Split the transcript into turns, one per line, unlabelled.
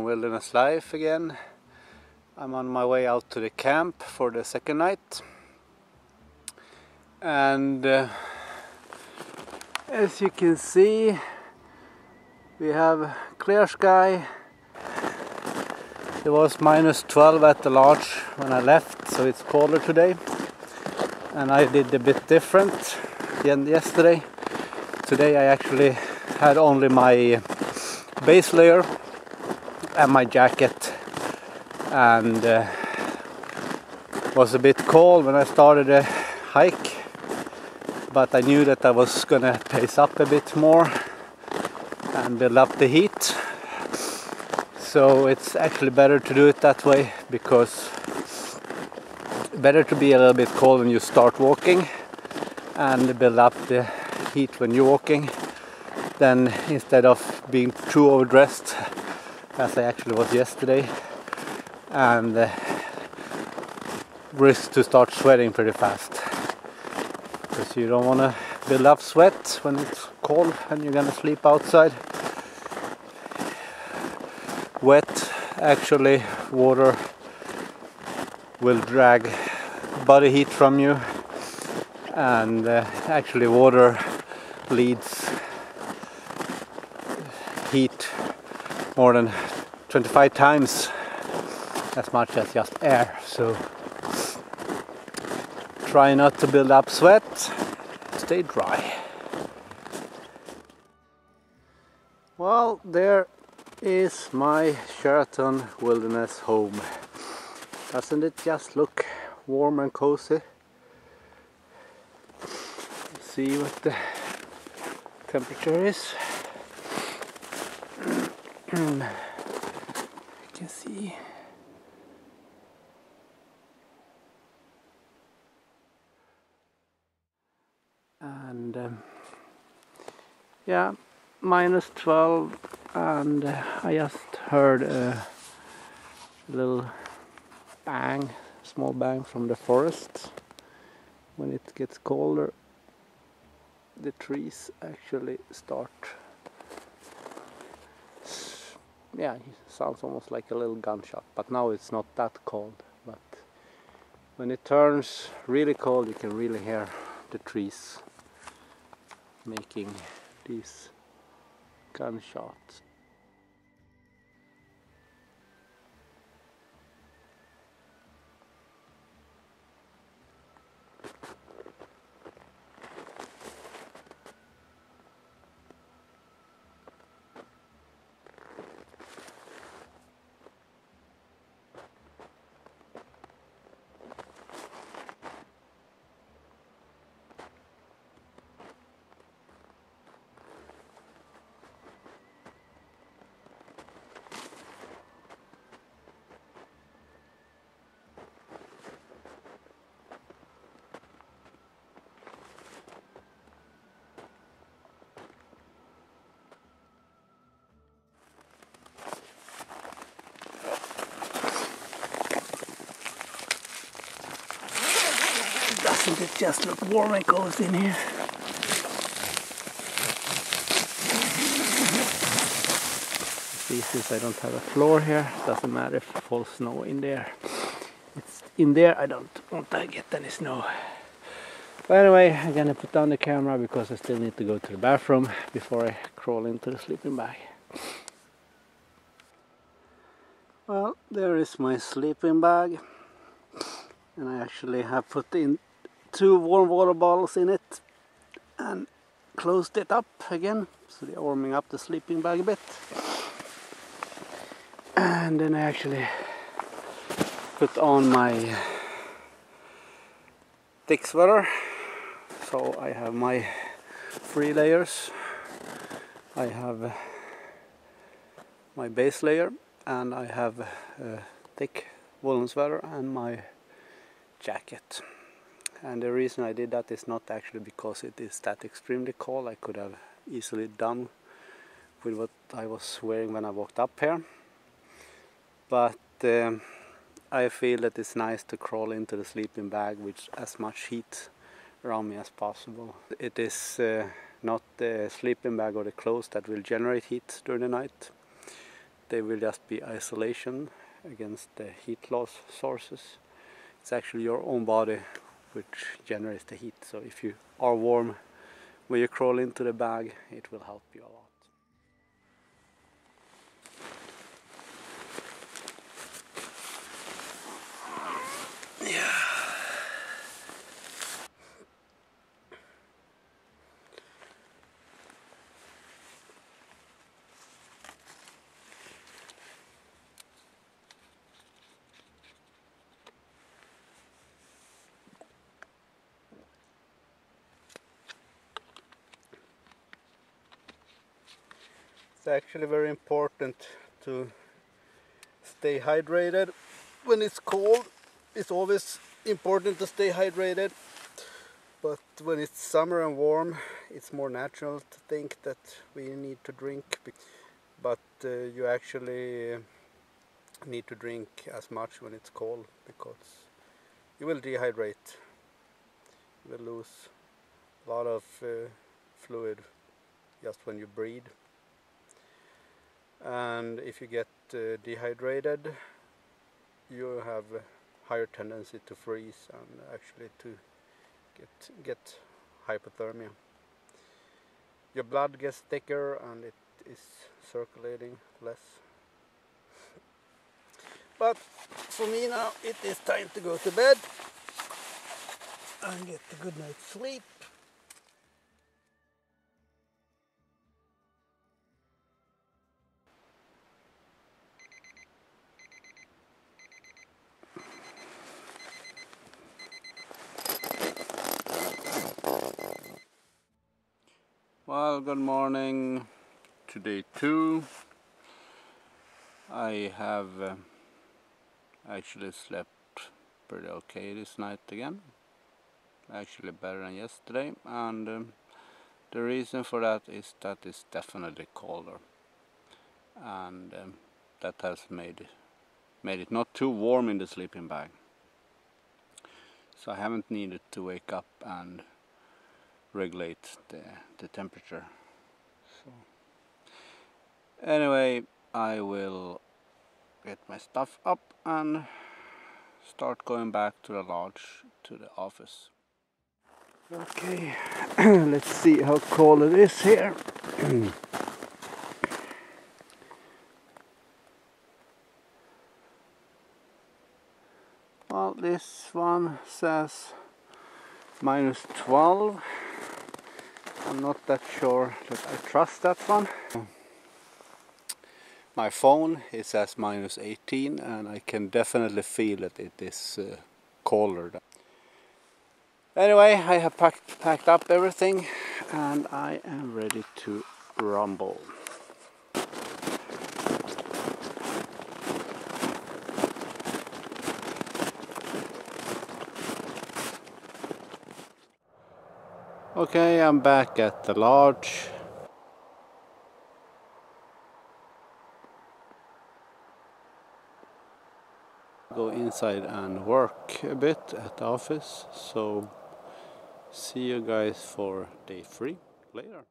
Wilderness Life again. I'm on my way out to the camp for the second night, and as you can see, we have clear sky. It was -12 at the lodge when I left, so it's colder today, and I did a bit different than yesterday. Today I actually had only my base layer and my jacket, and was a bit cold when I started the hike, but I knew that I was gonna pace up a bit more and build up the heat. So it's actually better to do it that way, because better to be a little bit cold when you start walking and build up the heat when you're walking, than instead of being too overdressed as I actually was yesterday, and risk to start sweating pretty fast, because you don't want to build up sweat when it's cold and you're gonna sleep outside. Wet, actually, water will drag body heat from you, and actually water leads heat more than 25 times as much as just air. So try not to build up sweat, stay dry. Well, there is my Sheraton Wilderness home. Doesn't it just look warm and cozy? Let's see what the temperature is. You can see. And yeah, -12, and I just heard a little bang, small bang from the forest. When it gets colder, the trees actually start, yeah, it sounds almost like a little gunshot, but now it's not that cold. But when it turns really cold, you can really hear the trees making these gunshots. Doesn't it just look warm and cozy in here? See, since I don't have a floor here, it doesn't matter if it falls snow in there. It's in there, I don't want to get any snow. But anyway, I'm gonna put down the camera because I still need to go to the bathroom before I crawl into the sleeping bag. Well, there is my sleeping bag, and I actually have put in 2 warm water bottles in it and closed it up again, so they're warming up the sleeping bag a bit. And then I actually put on my thick sweater, so I have my 3 layers. I have my base layer, and I have a thick woolen sweater and my jacket. And the reason I did that is not actually because it is that extremely cold. I could have easily done with what I was wearing when I walked up here, but I feel that it's nice to crawl into the sleeping bag with as much heat around me as possible. It is not the sleeping bag or the clothes that will generate heat during the night. they will just be isolation against the heat loss sources. It's actually your own body which generates the heat, so if you are warm when you crawl into the bag, it will help you a lot. It's actually very important to stay hydrated when it's cold. It's always important to stay hydrated, but when it's summer and warm, it's more natural to think that we need to drink, but you actually need to drink as much when it's cold, because you will dehydrate. You will lose a lot of fluid just when you breathe. And if you get dehydrated, you have a higher tendency to freeze and actually to get hypothermia. Your blood gets thicker and it is circulating less. But for me now, it is time to go to bed and get a good night's sleep. Well, good morning to day 2. I have actually slept pretty okay this night again. Actually better than yesterday, and the reason for that is that it's definitely colder, and that has made it not too warm in the sleeping bag. So I haven't needed to wake up and regulate the temperature. So anyway, I will get my stuff up and start going back to the lodge, to the office. Okay, let's see how cold it is here. Well, this one says -12. I'm not that sure that I trust that one. My phone, it says -18, and I can definitely feel that it is colder. Anyway, I have packed up everything and I am ready to rumble. Okay, I'm back at the lodge. Go inside and work a bit at the office, so see you guys for day 3 later.